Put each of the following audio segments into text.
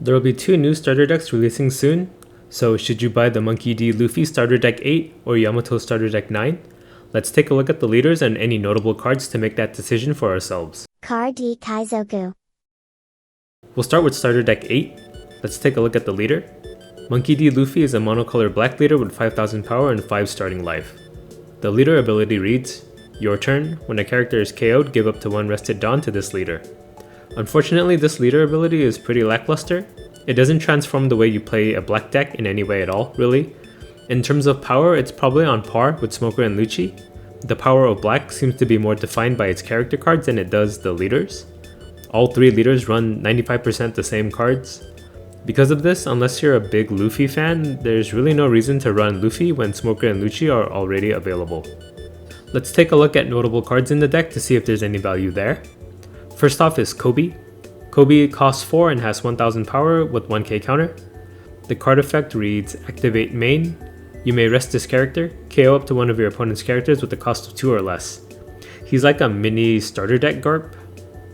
There will be 2 new starter decks releasing soon, so should you buy the Monkey D. Luffy Starter Deck 8 or Yamato Starter Deck 9? Let's take a look at the leaders and any notable cards to make that decision for ourselves. Card D Kaizoku. We'll start with Starter Deck 8. Let's take a look at the leader. Monkey D. Luffy is a monocolor black leader with 5000 power and 5 starting life. The leader ability reads, your turn, when a character is KO'd, give up to 1 rested Dawn to this leader. Unfortunately, this leader ability is pretty lackluster. It doesn't transform the way you play a black deck in any way at all, really. In terms of power, it's probably on par with Smoker and Lucci. The power of black seems to be more defined by its character cards than it does the leaders. All 3 leaders run 95% the same cards. Because of this, unless you're a big Luffy fan, there's really no reason to run Luffy when Smoker and Lucci are already available. Let's take a look at notable cards in the deck to see if there's any value there. First off is Kobe. Kobe costs 4 and has 1000 power with 1k counter. The card effect reads, activate main. You may rest this character, KO up to one of your opponent's characters with a cost of 2 or less. He's like a mini starter deck Garp,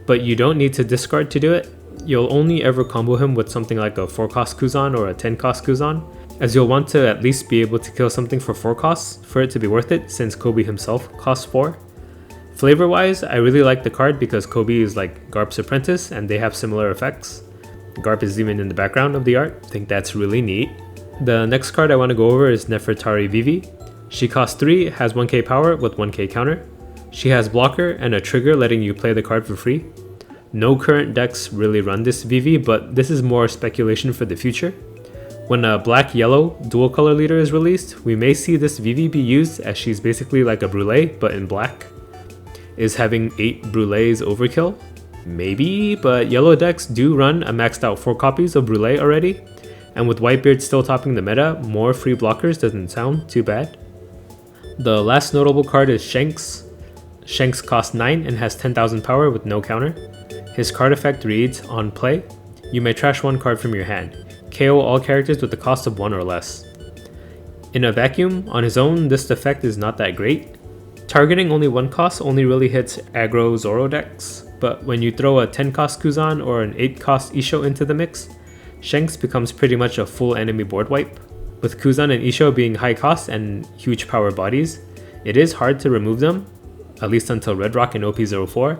but you don't need to discard to do it. You'll only ever combo him with something like a 4 cost Kuzan or a 10 cost Kuzan, as you'll want to at least be able to kill something for 4 costs for it to be worth it, since Kobe himself costs 4. Flavor wise, I really like the card because Kobe is like Garp's apprentice and they have similar effects. Garp is even in the background of the art, I think that's really neat. The next card I want to go over is Nefertari Vivi. She costs 3, has 1k power with 1k counter. She has blocker and a trigger letting you play the card for free. No current decks really run this Vivi, but this is more speculation for the future. When a black-yellow dual color leader is released, we may see this Vivi be used as she's basically like a Brûlée but in black. Is having 8 Brûlées overkill? Maybe, but yellow decks do run a maxed out 4 copies of Brûlée already, and with Whitebeard still topping the meta, more free blockers doesn't sound too bad. The last notable card is Shanks. Shanks costs 9 and has 10,000 power with no counter. His card effect reads, on play, you may trash 1 card from your hand. KO all characters with the cost of 1 or less. In a vacuum, on his own, this effect is not that great. Targeting only 1 cost only really hits aggro Zoro decks, but when you throw a 10 cost Kuzan or an 8 cost Isho into the mix, Shanks becomes pretty much a full enemy board wipe. With Kuzan and Isho being high cost and huge power bodies, it is hard to remove them, at least until Red Rock and OP04.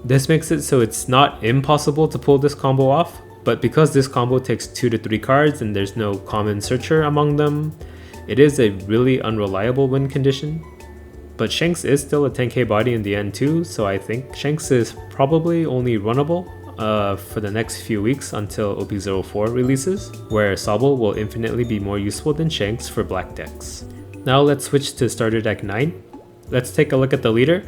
This makes it so it's not impossible to pull this combo off, but because this combo takes 2 to 3 cards and there's no common searcher among them, it is a really unreliable win condition. But Shanks is still a 10k body in the end too, so I think Shanks is probably only runnable for the next few weeks until OP04 releases, where Sable will infinitely be more useful than Shanks for black decks. Now let's switch to starter deck 9. Let's take a look at the leader.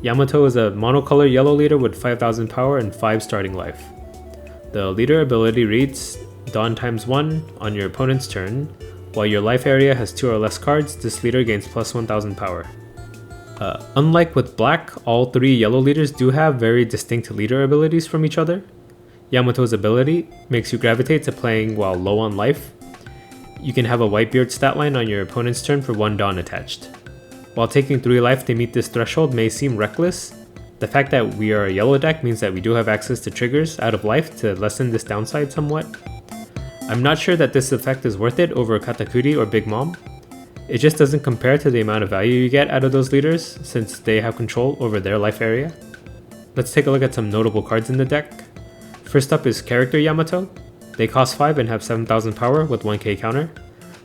Yamato is a monocolor yellow leader with 5000 power and 5 starting life. The leader ability reads, Dawn times 1 on your opponent's turn. While your life area has 2 or less cards, this leader gains plus 1000 power. Unlike with black, all 3 yellow leaders do have very distinct leader abilities from each other. Yamato's ability makes you gravitate to playing while low on life. You can have a Whitebeard stat line on your opponent's turn for 1 Dawn attached. While taking 3 life to meet this threshold may seem reckless, the fact that we are a yellow deck means that we do have access to triggers out of life to lessen this downside somewhat. I'm not sure that this effect is worth it over Katakuri or Big Mom. It just doesn't compare to the amount of value you get out of those leaders since they have control over their life area. Let's take a look at some notable cards in the deck. First up is Character Yamato. They cost 5 and have 7000 power with 1k counter.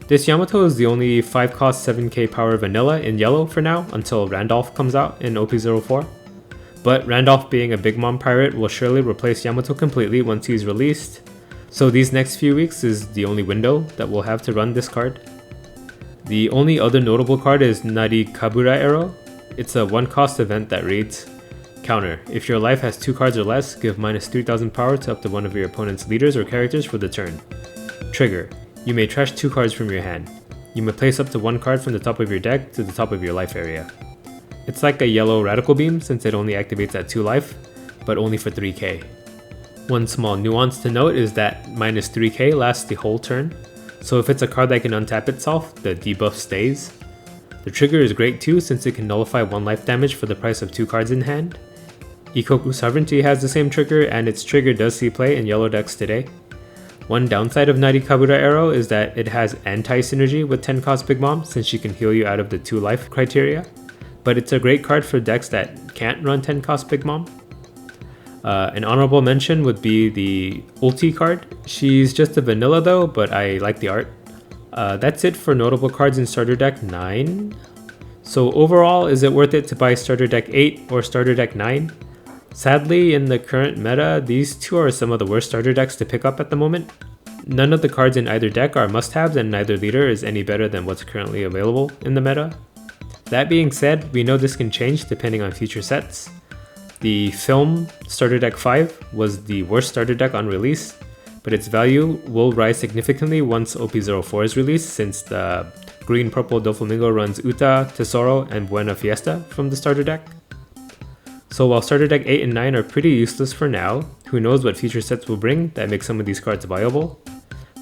This Yamato is the only 5 cost 7k power vanilla in yellow for now until Randolph comes out in OP04. But Randolph being a Big Mom pirate will surely replace Yamato completely once he's released, so these next few weeks is the only window that we'll have to run this card. The only other notable card is Nari Kabura Arrow. It's a 1 cost event that reads, counter, if your life has 2 cards or less, give minus 3000 power to up to one of your opponent's leaders or characters for the turn. Trigger, you may trash 2 cards from your hand. You may place up to 1 card from the top of your deck to the top of your life area. It's like a yellow Radical Beam since it only activates at 2 life, but only for 3k. One small nuance to note is that minus 3k lasts the whole turn, so if it's a card that can untap itself, the debuff stays. The trigger is great too since it can nullify 1 life damage for the price of 2 cards in hand. Ikoku Sovereignty has the same trigger and its trigger does see play in yellow decks today. One downside of Narikabura Arrow is that it has anti-synergy with 10 cost Big Mom since she can heal you out of the 2 life criteria, but it's a great card for decks that can't run 10 cost Big Mom. An honorable mention would be the ulti card. She's just a vanilla though, but I like the art. That's it for notable cards in Starter Deck 9. So overall, is it worth it to buy Starter Deck 8 or Starter Deck 9? Sadly, in the current meta, these two are some of the worst starter decks to pick up at the moment. None of the cards in either deck are must-haves and neither leader is any better than what's currently available in the meta. That being said, we know this can change depending on future sets. The film Starter Deck 5 was the worst starter deck on release, but its value will rise significantly once OP-04 is released since the green-purple Doflamingo runs Uta, Tesoro, and Buena Fiesta from the starter deck. So while Starter Deck 8 and 9 are pretty useless for now, who knows what future sets will bring that make some of these cards viable.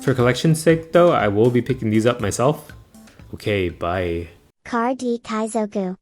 For collection's sake though, I will be picking these up myself. Okay, bye. Card D Kaizoku.